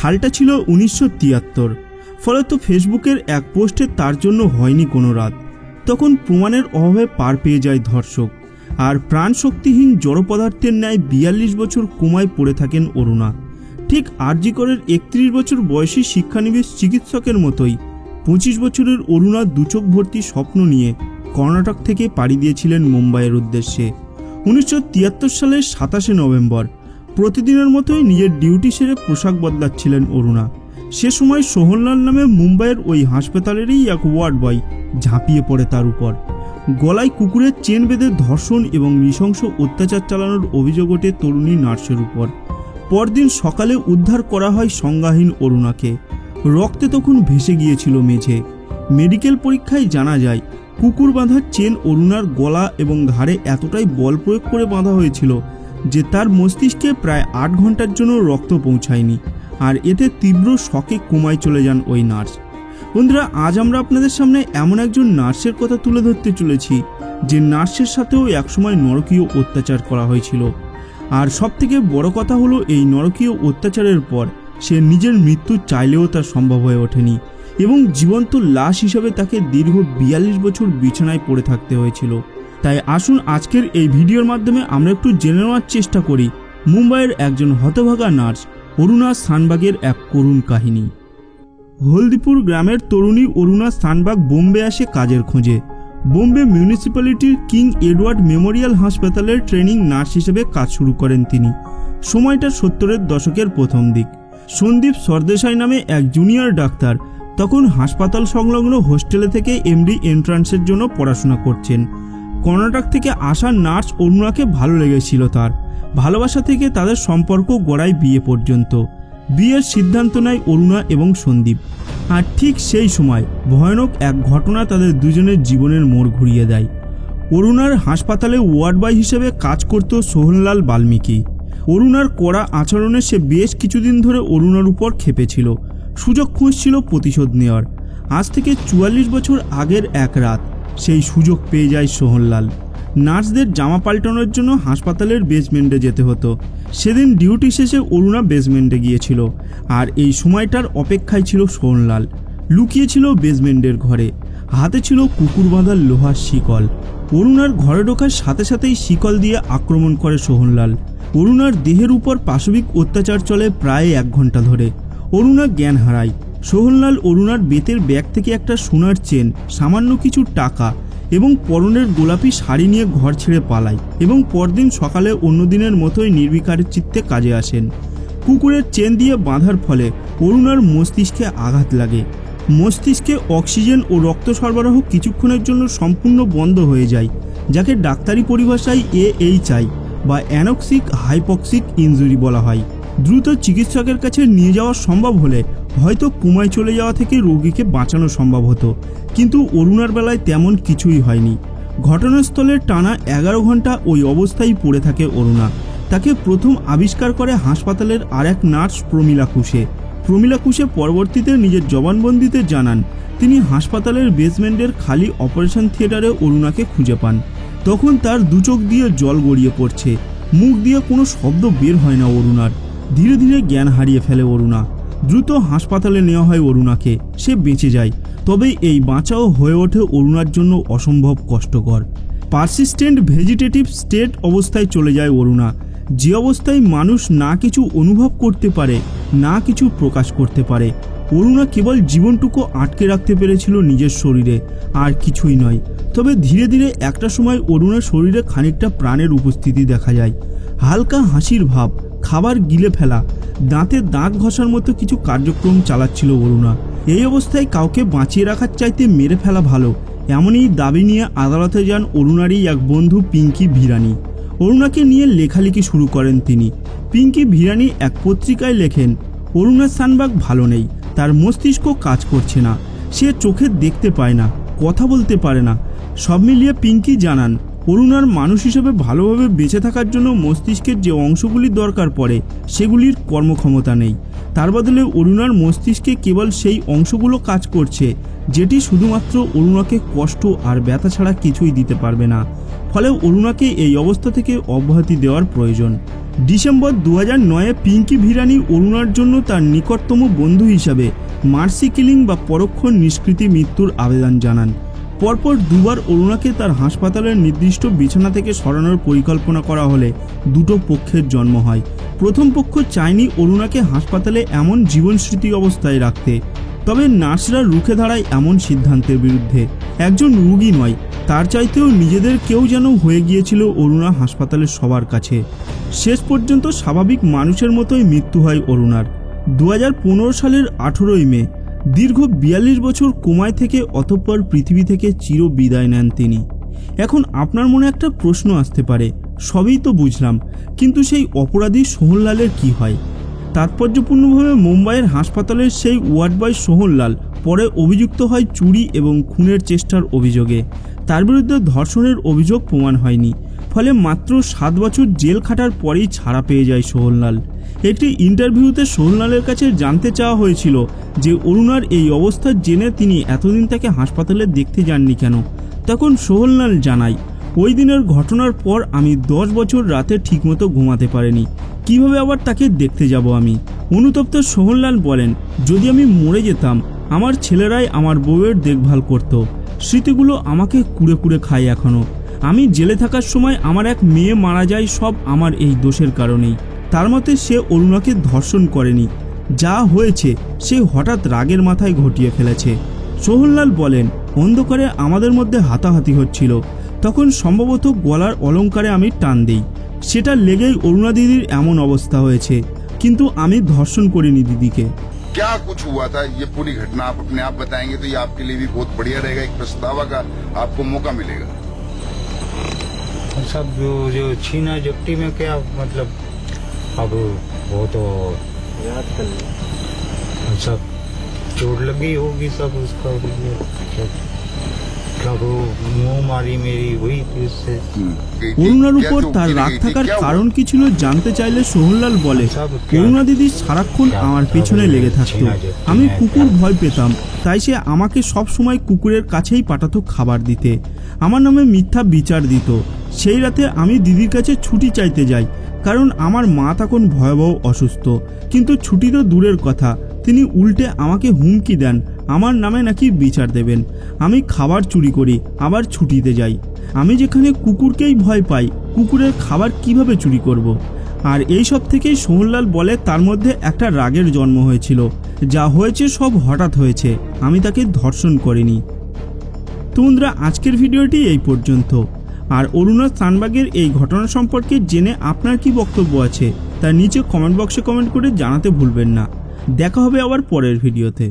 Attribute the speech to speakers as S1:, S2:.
S1: সালটা ছিল 1973। ফলত ফেসবুকের এক পোস্টে তার জন্য হয়নি কোনো রাত। তখন প্রমাণের অভাবে পার পেয়ে যায় ধর্ষক, আর প্রাণশক্তিহীন জড় পদার্থের ন্যায় 42 বছর কোমায় পড়ে থাকেন অরুণা। ঠিক আরজি করের 31 বছর বয়সী শিক্ষানবিশ চিকিৎসকের মতোই 25 বছরের অরুণা দুচোখ ভর্তি স্বপ্ন নিয়ে কর্ণাটক থেকে পাড়ি দিয়েছিলেন মুম্বাইয়ের উদ্দেশ্যে। 1973 সালের 27 নভেম্বর প্রতিদিনের মতোই নিজের ডিউটি সেরে পোশাক বদলাচ্ছিলেন অরুণা। সে সময় সোহনলাল নামে মুম্বাইয়ের ওই হাসপাতালেরই এক ওয়ার্ড বয় ঝাঁপিয়ে পড়ে তার উপর। গলায় কুকুরের চেন বেঁধে ধর্ষণ এবং নৃশংস অত্যাচার চালানোর অভিযোগ ওঠে তরুণী নার্সের উপর। পরদিন সকালে উদ্ধার করা হয় সংজ্ঞাহীন অরুণাকে। রক্তে তখন ভেসে গিয়েছিল মেঝে। মেডিকেল পরীক্ষায় জানা যায় কুকুর বাঁধার চেন অরুণার গলা এবং ঘাড়ে এতটাই বল প্রয়োগ করে বাঁধা হয়েছিল যে তার মস্তিষ্কে প্রায় 8 ঘন্টার জন্য রক্ত পৌঁছায়নি, আর এতে তীব্র শকে কোমায় চলে যান ওই নার্স। বন্ধুরা, আজ আমরা আপনাদের সামনে এমন একজন নার্সের কথা তুলে ধরতে চলেছি যে নার্সের সাথেও একসময় নরকীয় অত্যাচার করা হয়েছিল। আর সবথেকে বড় কথা হলো, এই নরকীয় অত্যাচারের পর সে নিজের মৃত্যু চাইলেও তা সম্ভব হয়ে ওঠেনি এবং জীবন্ত লাশ হিসেবে তাকে দীর্ঘ 42 বছর বিছানায় পড়ে থাকতে হয়েছিল। তাই আসুন আজকের এই ভিডিওর মাধ্যমে আমরা একটু জেনে নেওয়ার চেষ্টা করি মুম্বাইয়ের একজন হতভাগা নার্স অরুণা সানবাগের এক করুণ কাহিনী। হলদিপুর গ্রামের তরুণী অরুণা সানবাগ বোম্বে আসে কাজের খোঁজে। বোম্বে মিউনিসিপ্যালিটির কিং এডওয়ার্ড মেমোরিয়াল হাসপাতালের ট্রেনিং নার্স হিসেবে কাজ শুরু করেন তিনি। সময়টা 70-এর দশকের প্রথম দিক। সন্দীপ সরদেশাই নামে এক জুনিয়র ডাক্তার তখন হাসপাতাল সংলগ্ন হোস্টেলে থেকে এমডি এন্ট্রান্সের জন্য পড়াশোনা করছেন। কর্ণাটক থেকে আসা নার্স অরুণাকে ভালো লেগেছিল তার। ভালোবাসা থেকে তাদের সম্পর্ক গড়ায় বিয়ে পর্যন্ত। বিয়ের সিদ্ধান্ত নেয় অরুণা এবং সন্দীপ। আর ঠিক সেই সময় ভয়ানক এক ঘটনা তাদের দুজনের জীবনের মোড় ঘুরিয়ে দেয়। অরুণার হাসপাতালে ওয়ার্ড বয় হিসেবে কাজ করত সোহনলাল বাল্মীকি। অরুণার কড়া আচরণে সে বেশ কিছুদিন ধরে অরুণার উপর ক্ষেপেছিল। সুযোগ খুঁজছিল প্রতিশোধ নেওয়ার। আজ থেকে 44 বছর আগের এক রাত সেই সুযোগ পেয়ে যায় সোহনলাল। নার্সদের জামা পাল্টানোর জন্য হাসপাতালের বেসমেন্টে যেতে হতো। সেদিন ডিউটি শেষে অরুণা বেসমেন্টে গিয়েছিল, আর এই সময়টার অপেক্ষায় ছিল সোহনলাল। লুকিয়েছিল বেসমেন্টের ঘরে, হাতে ছিল কুকুর বাঁধার লোহার শিকল। অরুণার ঘরে ঢোকার সাথে সাথেই শিকল দিয়ে আক্রমণ করে সোহনলাল। অরুণার দেহের উপর পাশবিক অত্যাচার চলে প্রায় 1 ঘন্টা ধরে। অরুণা জ্ঞান হারায়। সোহনলাল অরুণার বেতের ব্যাগ থেকে একটা সোনার চেন, সামান্য কিছু টাকা এবং পরনের গোলাপি শাড়ি নিয়ে ঘর ছেড়ে পালায় এবং পরদিন সকালে অন্য দিনের মতোই নির্বিকার চিত্তে কাজে আসেন। কুকুরের চেন দিয়ে বাঁধার ফলে অরুণার মস্তিষ্কে আঘাত লাগে। মস্তিষ্কে অক্সিজেন ও রক্ত সরবরাহ কিছুক্ষণের জন্য সম্পূর্ণ বন্ধ হয়ে যায়, যাকে ডাক্তারি পরিভাষায় AHI বা অ্যানোক্সিক হাইপক্সিক ইনজুরি বলা হয়। দ্রুত চিকিৎসকের কাছে নিয়ে যাওয়া সম্ভব হলে হয়তো কোমায় চলে যাওয়া থেকে রোগীকে বাঁচানো সম্ভব হতো, কিন্তু অরুণার বেলায় তেমন কিছুই হয়নি। ঘটনাস্থলে টানা 11 ঘন্টা ওই অবস্থায় পড়ে থাকে অরুণা। তাকে প্রথম আবিষ্কার করে হাসপাতালের আরেক নার্স প্রমীলা কুশে। প্রমীলা কুশে পরবর্তীতে নিজের জবানবন্দিতে জানান তিনি হাসপাতালের বেসমেন্টের খালি অপারেশন থিয়েটারে অরুণাকে খুঁজে পান। তখন তার দুচোখ দিয়ে জল গড়িয়ে পড়ছে, মুখ দিয়ে কোনো শব্দ বের হয় না অরুণার। ধীরে ধীরে জ্ঞান হারিয়ে ফেলে অরুণা। দ্রুত হাসপাতালে নেওয়া হয় অরুণাকে। সে বেঁচে যায়, তবে এই বাঁচাও হয়ে ওঠে অরুণার জন্য অসম্ভব কষ্টকর। পারসিস্টেন্ট ভেজিটেটিভ স্টেট অবস্থায় চলে যায় অরুণা, যে অবস্থায় মানুষ না কিছু অনুভব করতে পারে না কিছু প্রকাশ করতে পারে। অরুণা কেবল জীবনটুকু আটকে রাখতে পেরেছিল নিজের শরীরে, আর কিছুই নয়। তবে ধীরে ধীরে একটা সময় অরুণার শরীরে খানিকটা প্রাণের উপস্থিতি দেখা যায়। হালকা হাসির ভাব, খাবার গিলে ফেলা, দাঁতে দাঁত ঘষার মতো কিছু কার্যক্রম চালাচ্ছিল অরুণা। এই অবস্থায় কাউকে বাঁচিয়ে রাখার চাইতে মেরে ফেলা ভালো, এমনই দাবি নিয়ে আদালতে যান অরুণারই এক বন্ধু পিঙ্কি ভিরানি। অরুণাকে নিয়ে লেখালেখি শুরু করেন তিনি। পিঙ্কি ভিরানি এক পত্রিকায় লেখেন, অরুণা সানবাগ ভালো নেই, তার মস্তিষ্ক কাজ করছে না, সে চোখে দেখতে পায় না, কথা বলতে পারে না। সব মিলিয়ে পিঙ্কি জানান অরুণার মানুষ হিসেবে ভালোভাবে বেঁচে থাকার জন্য মস্তিষ্কের যে অংশগুলির দরকার পড়ে সেগুলির কর্মক্ষমতা নেই। তার বদলে অরুণার মস্তিষ্কে কেবল সেই অংশগুলো কাজ করছে যেটি শুধুমাত্র অরুণাকে কষ্ট আর ব্যথা ছাড়া কিছুই দিতে পারবে না। ফলে অরুণাকে এই অবস্থা থেকে অব্যাহতি দেওয়ার প্রয়োজন। ডিসেম্বর 2009-এ পিঙ্কি ভিরানি অরুণার জন্য তার নিকটতম বন্ধু হিসাবে মার্সি কিলিং বা পরোক্ষ নিষ্কৃতি মৃত্যুর আবেদন জানান। পরপর দুবার অরুণাকে তার হাসপাতালের নির্দিষ্ট বিছানা থেকে সরানোর পরিকল্পনা করা হলে দুটো পক্ষের জন্ম হয়। প্রথম পক্ষ চায়নি অরুণাকে হাসপাতালে এমন জীবনস্মৃতি অবস্থায় রাখতে, তবে নার্সরা রুখে দাঁড়ায় এমন সিদ্ধান্তের বিরুদ্ধে। একজন রোগী নয়, তার চাইতেও নিজেদের কেউ যেন হয়ে গিয়েছিল অরুণা হাসপাতালের সবার কাছে। শেষ পর্যন্ত স্বাভাবিক মানুষের মতোই মৃত্যু হয় অরুণার 2015 সালের 18 মে। দীর্ঘ 42 বছর কোমায় থেকে অতঃপর পৃথিবী থেকে চির বিদায় নেন তিনি। এখন আপনার মনে একটা প্রশ্ন আসতে পারে, সবই তো বুঝলাম, কিন্তু সেই অপরাধী সোহনলালের কি হয়? তাৎপর্যপূর্ণভাবে মুম্বাইয়ের হাসপাতালের সেই ওয়ার্ড বয় সোহনলাল পরে অভিযুক্ত হয় চুরি এবং খুনের চেষ্টার অভিযোগে। তার বিরুদ্ধে ধর্ষণের অভিযোগ প্রমাণ হয়নি, ফলে মাত্র 7 বছর জেল খাটার পরেই ছাড়া পেয়ে যায় সোহনলাল। একটি ইন্টারভিউতে সোহনলালের কাছে জানতে চাওয়া হয়েছিল যে অরুণার এই অবস্থা জেনে তিনি এতদিন তাকে হাসপাতালে দেখতে যাননি কেন। তখন সোহনলাল জানায়, ওই দিনের ঘটনার পর আমি 10 বছর রাতে ঠিকমতো ঘুমাতে পারিনি, কিভাবে আবার তাকে দেখতে যাব আমি। অনুতপ্ত সোহনলাল বলেন, যদি আমি মরে যেতাম আমার ছেলেরাই আমার বউয়ের দেখভাল করত। স্মৃতিগুলো আমাকে কুড়ে কুড়ে খায় এখনো। আমি জেলে থাকার সময় আমার এক মেয়ে মারা যায়, সব আমার এই দোষের কারণেই। তার মতে সে অরুণাকে ধর্ষণ করেনি, যা হয়েছে সে হঠাৎ রাগের মাথায় ঘটিয়ে ফেলেছে। সোহনলাল বলেন, অন্ধকারে আমাদের মধ্যে হাতাহাতি হচ্ছিল, তখন সম্ভবত গলার অলঙ্কারে আমি টান দিই, সেটা লেগেই অরুণা দিদির এমন অবস্থা হয়েছে, কিন্তু আমি ধর্ষণ করিনি दिदीके।
S2: क्या कुछ हुआ था ये पूरी घटना आप अपने आप बताएंगे तो ये आपके लिए भी बहुत बढ़िया रहेगा, एक पछतावा का आपको मौका मिलेगा।
S3: सब जो छीना झपटी में क्या मतलब, अब वो तो याद कर सब चोट लगी होगी सब उसका, मुंह मारी मेरी हुई थी उससे।
S1: অরুণার উপর তার রাগ থাকার কারণ কি ছিল জানতে চাইলে সোহনলাল বলে, অরুণা দিদি সারাক্ষণ আমার পেছনে লেগে থাকতো, আমি কুকুর ভয় পেতাম, তাই সে আমাকে সব সময় কুকুরের কাছেই পাঠাতো খাবার দিতে, আমার নামে মিথ্যা বিচার দিত। সেই রাতে আমি দিদির কাছে ছুটি চাইতে যাই, কারণ আমার মা তখন ভয়াবহ অসুস্থ। কিন্তু ছুটি তো দূরের কথা, তিনি উল্টে আমাকে হুমকি দেন আমার নামে নাকি বিচার দেবেন। আমি খাবার চুরি করি, আবার ছুটিতে যাই। আমি যেখানে কুকুরকেই ভয় পাই, কুকুরের খাবার কিভাবে চুরি করব? আর এই সব থেকেই সোহনলাল বলে তার মধ্যে একটা রাগের জন্ম হয়েছিল, যা হয়েছে সব হঠাৎ হয়েছে, আমি তাকে ধর্ষণ করিনি। তো বন্ধুরা, আজকের ভিডিওটি এই পর্যন্ত। আর অরুণা স্থানবাগের এই ঘটনা সম্পর্কে জেনে আপনার কি বক্তব্য আছে তা নিচে কমেন্ট বক্সে কমেন্ট করে জানাতে ভুলবেন না। দেখা হবে আবার পরের ভিডিওতে।